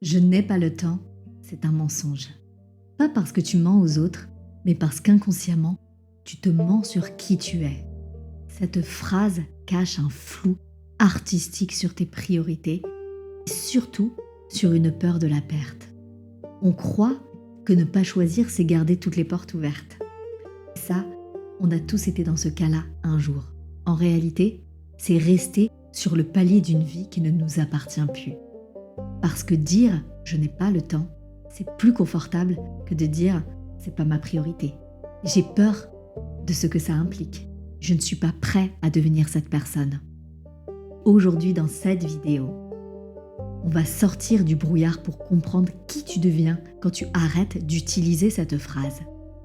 Je n'ai pas le temps, c'est un mensonge. Pas parce que tu mens aux autres, mais parce qu'inconsciemment, tu te mens sur qui tu es. Cette phrase cache un flou artistique sur tes priorités et surtout sur une peur de la perte. On croit que ne pas choisir, c'est garder toutes les portes ouvertes. Et ça, on a tous été dans ce cas-là un jour. En réalité, c'est rester sur le palier d'une vie qui ne nous appartient plus. Parce que dire je n'ai pas le temps, c'est plus confortable que de dire c'est pas ma priorité. J'ai peur de ce que ça implique. Je ne suis pas prêt à devenir cette personne. Aujourd'hui, dans cette vidéo, on va sortir du brouillard pour comprendre qui tu deviens quand tu arrêtes d'utiliser cette phrase.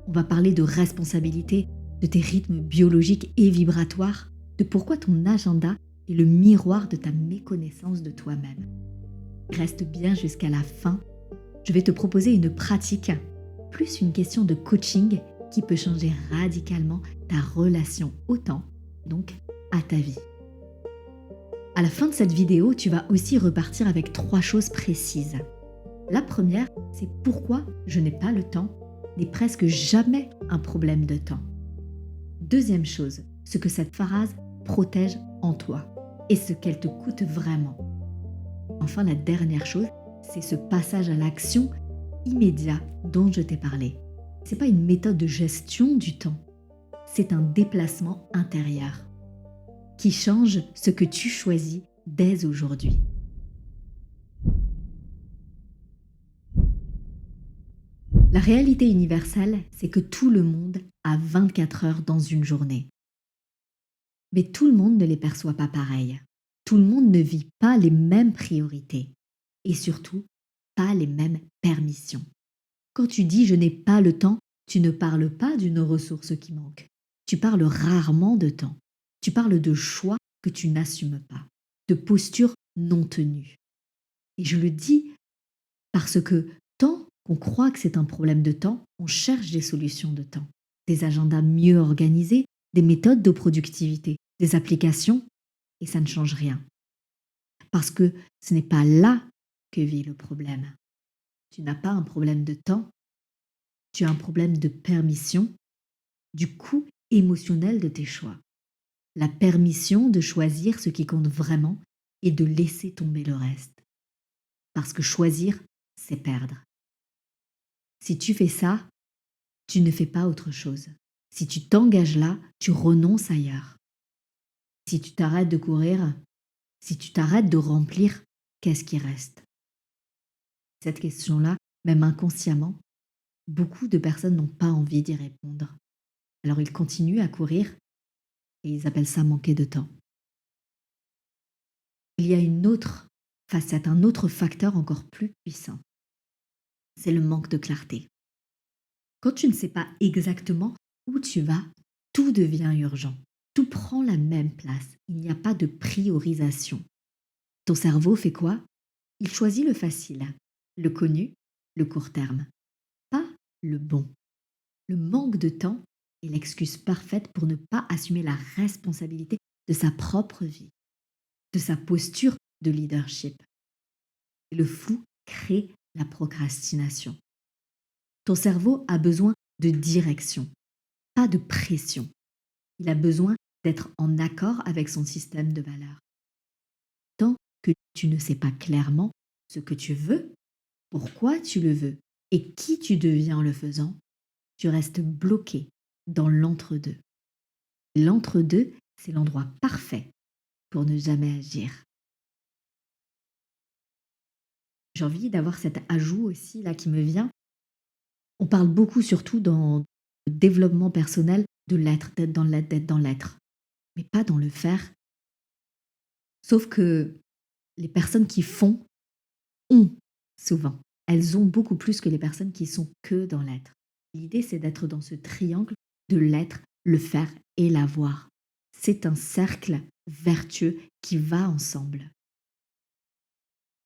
On va parler de responsabilité, de tes rythmes biologiques et vibratoires, de pourquoi ton agenda est le miroir de ta méconnaissance de toi-même. Reste bien jusqu'à la fin. Je vais te proposer une pratique, plus une question de coaching qui peut changer radicalement ta relation au temps, donc à ta vie. À la fin de cette vidéo, tu vas aussi repartir avec 3 choses précises. La première, c'est pourquoi je n'ai pas le temps n'est presque jamais un problème de temps. Deuxième chose, ce que cette phrase protège en toi et ce qu'elle te coûte vraiment. Enfin, la dernière chose, c'est ce passage à l'action immédiat dont je t'ai parlé. Ce n'est pas une méthode de gestion du temps, c'est un déplacement intérieur qui change ce que tu choisis dès aujourd'hui. La réalité universelle, c'est que tout le monde a 24 heures dans une journée. Mais tout le monde ne les perçoit pas pareil. Tout le monde ne vit pas les mêmes priorités et surtout pas les mêmes permissions. Quand tu dis je n'ai pas le temps, tu ne parles pas d'une ressource qui manque. Tu parles rarement de temps. Tu parles de choix que tu n'assumes pas, de postures non tenues. Et je le dis parce que tant qu'on croit que c'est un problème de temps, on cherche des solutions de temps, des agendas mieux organisés, des méthodes de productivité, des applications, et ça ne change rien. Parce que ce n'est pas là que vit le problème. Tu n'as pas un problème de temps, tu as un problème de permission, du coût émotionnel de tes choix. La permission de choisir ce qui compte vraiment et de laisser tomber le reste. Parce que choisir, c'est perdre. Si tu fais ça, tu ne fais pas autre chose. Si tu t'engages là, tu renonces ailleurs. Si tu t'arrêtes de courir, si tu t'arrêtes de remplir, qu'est-ce qui reste? Cette question-là, même inconsciemment, beaucoup de personnes n'ont pas envie d'y répondre. Alors ils continuent à courir et ils appellent ça manquer de temps. Il y a une autre facette, un autre facteur encore plus puissant. C'est le manque de clarté. Quand tu ne sais pas exactement où tu vas, tout devient urgent. Tout prend la même place. Il n'y a pas de priorisation. Ton cerveau fait quoi? Il choisit le facile, le connu, le court terme, pas le bon. Le manque de temps est l'excuse parfaite pour ne pas assumer la responsabilité de sa propre vie, de sa posture de leadership. Et le flou crée la procrastination. Ton cerveau a besoin de direction, pas de pression. Il a besoin d'être en accord avec son système de valeurs. Tant que tu ne sais pas clairement ce que tu veux, pourquoi tu le veux et qui tu deviens en le faisant, tu restes bloqué dans l'entre-deux. L'entre-deux, c'est l'endroit parfait pour ne jamais agir. J'ai envie d'avoir cet ajout aussi là qui me vient. On parle beaucoup surtout dans le développement personnel de l'être, d'être dans l'être, d'être dans l'être, mais pas dans le faire. Sauf que les personnes qui font ont souvent. Elles ont beaucoup plus que les personnes qui sont que dans l'être. L'idée, c'est d'être dans ce triangle de l'être, le faire et l'avoir. C'est un cercle vertueux qui va ensemble.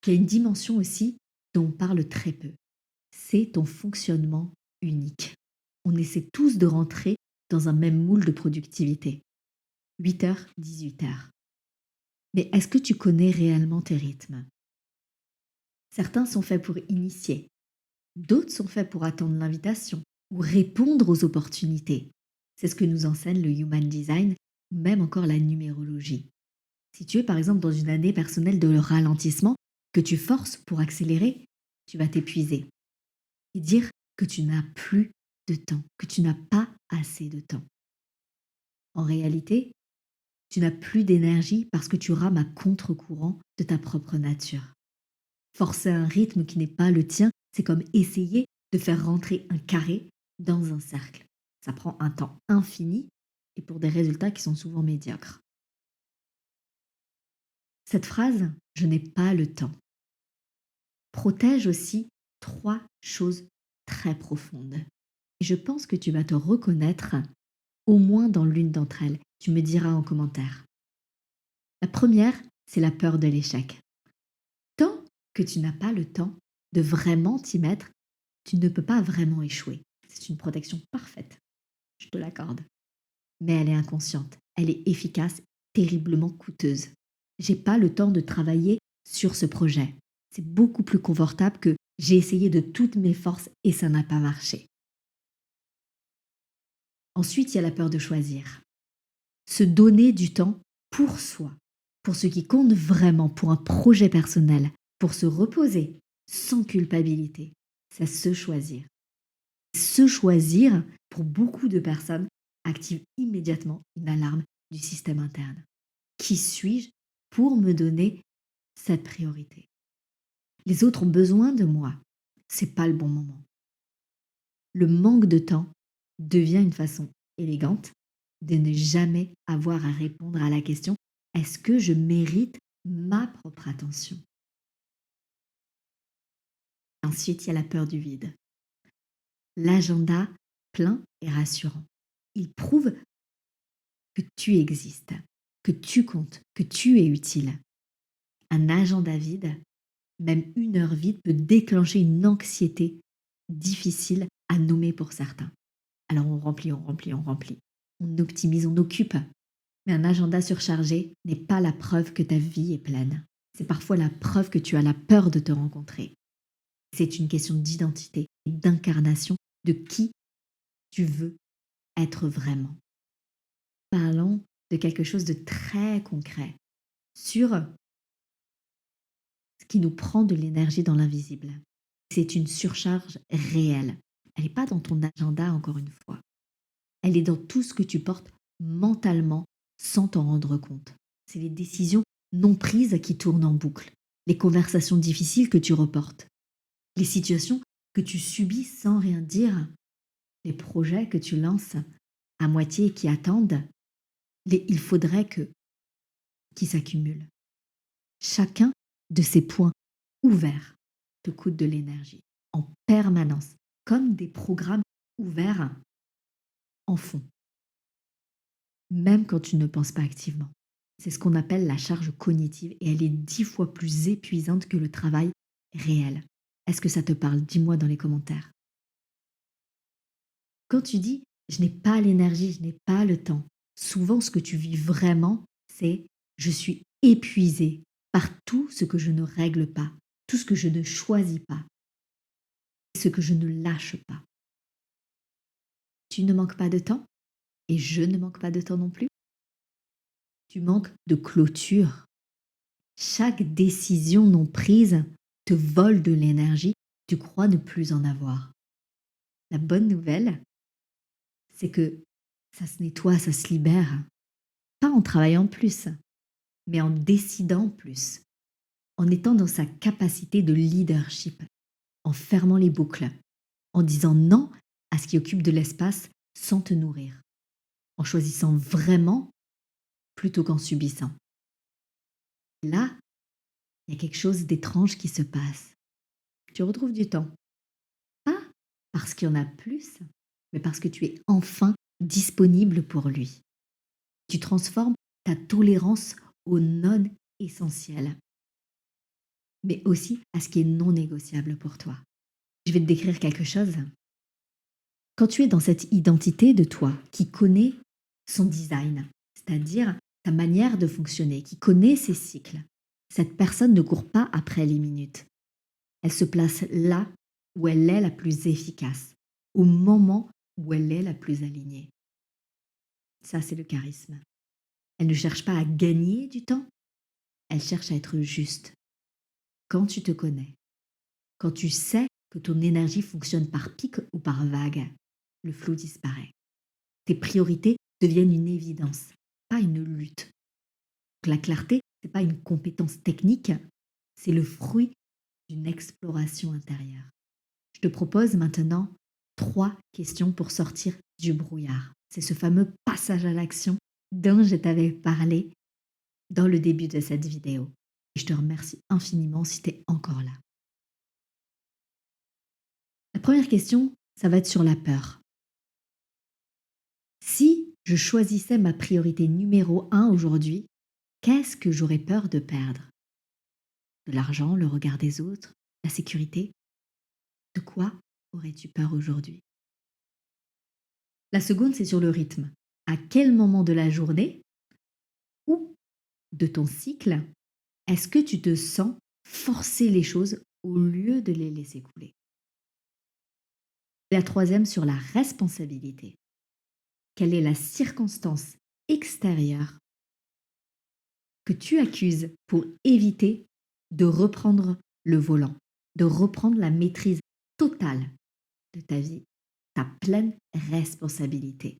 Il y a une dimension aussi dont on parle très peu. C'est ton fonctionnement unique. On essaie tous de rentrer dans un même moule de productivité. 8h, 18h. Mais est-ce que tu connais réellement tes rythmes? Certains sont faits pour initier, d'autres sont faits pour attendre l'invitation ou répondre aux opportunités. C'est ce que nous enseigne le Human Design ou même encore la numérologie. Si tu es par exemple dans une année personnelle de ralentissement, que tu forces pour accélérer, tu vas t'épuiser et dire que tu n'as plus de temps, que tu n'as pas assez de temps. En réalité, tu n'as plus d'énergie parce que tu rames à contre-courant de ta propre nature. Forcer un rythme qui n'est pas le tien, c'est comme essayer de faire rentrer un carré dans un cercle. Ça prend un temps infini et pour des résultats qui sont souvent médiocres. Cette phrase, je n'ai pas le temps, protège aussi 3 choses très profondes. Et je pense que tu vas te reconnaître au moins dans l'une d'entre elles. Tu me diras en commentaire. La première, c'est la peur de l'échec. Tant que tu n'as pas le temps de vraiment t'y mettre, tu ne peux pas vraiment échouer. C'est une protection parfaite, je te l'accorde. Mais elle est inconsciente, elle est efficace, terriblement coûteuse. J'ai pas le temps de travailler sur ce projet. C'est beaucoup plus confortable que j'ai essayé de toutes mes forces et ça n'a pas marché. Ensuite, il y a la peur de choisir. Se donner du temps pour soi, pour ce qui compte vraiment, pour un projet personnel, pour se reposer sans culpabilité, c'est se choisir. Se choisir, pour beaucoup de personnes, active immédiatement une alarme du système interne. Qui suis-je pour me donner cette priorité? Les autres ont besoin de moi. C'est pas le bon moment. Le manque de temps devient une façon élégante de ne jamais avoir à répondre à la question: est-ce que je mérite ma propre attention? Ensuite, il y a la peur du vide. L'agenda plein est rassurant. Il prouve que tu existes, que tu comptes, que tu es utile. Un agenda vide, même une heure vide, peut déclencher une anxiété difficile à nommer pour certains. Alors on remplit, on remplit, on remplit. On optimise, on occupe. Mais un agenda surchargé n'est pas la preuve que ta vie est pleine. C'est parfois la preuve que tu as la peur de te rencontrer. C'est une question d'identité et d'incarnation de qui tu veux être vraiment. Parlons de quelque chose de très concret sur ce qui nous prend de l'énergie dans l'invisible. C'est une surcharge réelle. Elle n'est pas dans ton agenda, encore une fois. Elle est dans tout ce que tu portes mentalement sans t'en rendre compte. C'est les décisions non prises qui tournent en boucle, les conversations difficiles que tu reportes, les situations que tu subis sans rien dire, les projets que tu lances à moitié et qui attendent, il faudrait qui s'accumulent. Chacun de ces points ouverts te coûte de l'énergie en permanence, comme des programmes ouverts en fond, même quand tu ne penses pas activement. C'est ce qu'on appelle la charge cognitive et elle est 10 fois plus épuisante que le travail réel. Est-ce que ça te parle? Dis-moi dans les commentaires. Quand tu dis je n'ai pas l'énergie, je n'ai pas le temps, souvent ce que tu vis vraiment, c'est je suis épuisée par tout ce que je ne règle pas, tout ce que je ne choisis pas, ce que je ne lâche pas. Tu ne manques pas de temps et je ne manque pas de temps non plus. Tu manques de clôture. Chaque décision non prise te vole de l'énergie, tu crois ne plus en avoir. La bonne nouvelle, c'est que ça se nettoie, ça se libère. Pas en travaillant plus, mais en décidant plus, en étant dans sa capacité de leadership, en fermant les boucles, en disant non à ce qui occupe de l'espace sans te nourrir, en choisissant vraiment plutôt qu'en subissant. Là, il y a quelque chose d'étrange qui se passe. Tu retrouves du temps. Pas parce qu'il y en a plus, mais parce que tu es enfin disponible pour lui. Tu transformes ta tolérance au non essentiel, mais aussi à ce qui est non négociable pour toi. Je vais te décrire quelque chose. Quand tu es dans cette identité de toi qui connaît son design, c'est-à-dire ta manière de fonctionner, qui connaît ses cycles, cette personne ne court pas après les minutes. Elle se place là où elle est la plus efficace, au moment où elle est la plus alignée. Ça, c'est le charisme. Elle ne cherche pas à gagner du temps, elle cherche à être juste. Quand tu te connais, quand tu sais que ton énergie fonctionne par pic ou par vague, le flou disparaît. Tes priorités deviennent une évidence, pas une lutte. Donc, la clarté, ce n'est pas une compétence technique, c'est le fruit d'une exploration intérieure. Je te propose maintenant 3 questions pour sortir du brouillard. C'est ce fameux passage à l'action dont je t'avais parlé dans le début de cette vidéo. Et je te remercie infiniment si tu es encore là. La première question, ça va être sur la peur. Si je choisissais ma priorité numéro 1 aujourd'hui, qu'est-ce que j'aurais peur de perdre? De l'argent, le regard des autres, la sécurité? De quoi aurais-tu peur aujourd'hui? La seconde, c'est sur le rythme. À quel moment de la journée ou de ton cycle est-ce que tu te sens forcer les choses au lieu de les laisser couler? La troisième, sur la responsabilité. Quelle est la circonstance extérieure que tu accuses pour éviter de reprendre le volant, de reprendre la maîtrise totale de ta vie, ta pleine responsabilité?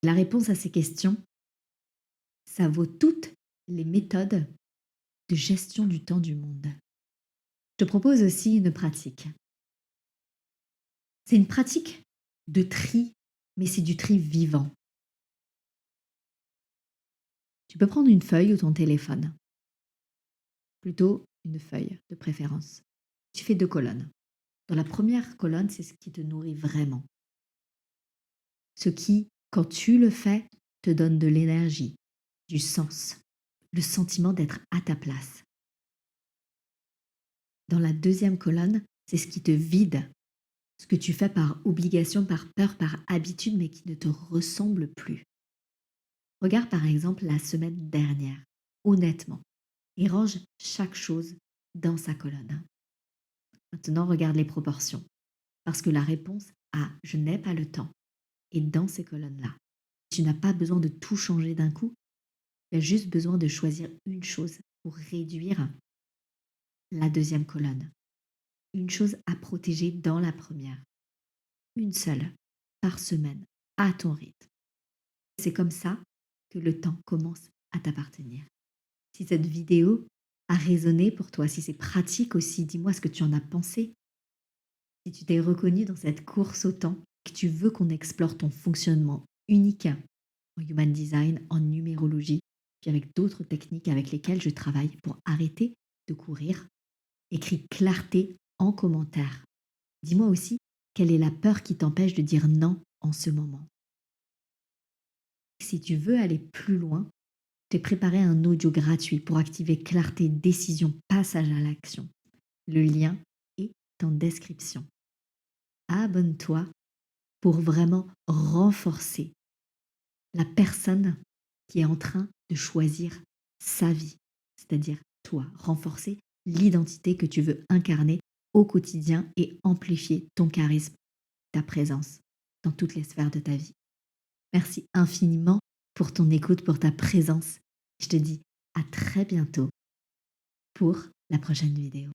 La réponse à ces questions, ça vaut toutes les méthodes de gestion du temps du monde. Je te propose aussi une pratique. C'est une pratique de tri, mais c'est du tri vivant. Tu peux prendre une feuille ou ton téléphone, plutôt une feuille de préférence. Tu fais 2 colonnes. Dans la première colonne, c'est ce qui te nourrit vraiment. Ce qui, quand tu le fais, te donne de l'énergie, du sens, le sentiment d'être à ta place. Dans la deuxième colonne, c'est ce qui te vide, ce que tu fais par obligation, par peur, par habitude, mais qui ne te ressemble plus. Regarde par exemple la semaine dernière, honnêtement, et range chaque chose dans sa colonne. Maintenant, regarde les proportions, parce que la réponse à « je n'ai pas le temps » est dans ces colonnes-là. Tu n'as pas besoin de tout changer d'un coup, tu as juste besoin de choisir une chose pour réduire la deuxième colonne. Une chose à protéger dans la première. Une seule par semaine, à ton rythme. C'est comme ça que le temps commence à t'appartenir. Si cette vidéo a résonné pour toi, si c'est pratique aussi, dis-moi ce que tu en as pensé. Si tu t'es reconnu dans cette course au temps, que tu veux qu'on explore ton fonctionnement unique en Human Design, en numérologie, puis avec d'autres techniques avec lesquelles je travaille pour arrêter de courir, écris clarté en commentaire. Dis-moi aussi quelle est la peur qui t'empêche de dire non en ce moment. Si tu veux aller plus loin, je t'ai préparé un audio gratuit pour activer clarté, décision, passage à l'action. Le lien est en description. Abonne-toi pour vraiment renforcer la personne qui est en train de choisir sa vie, c'est-à-dire toi, renforcer l'identité que tu veux incarner au quotidien et amplifier ton charisme, ta présence dans toutes les sphères de ta vie. Merci infiniment pour ton écoute, pour ta présence. Je te dis à très bientôt pour la prochaine vidéo.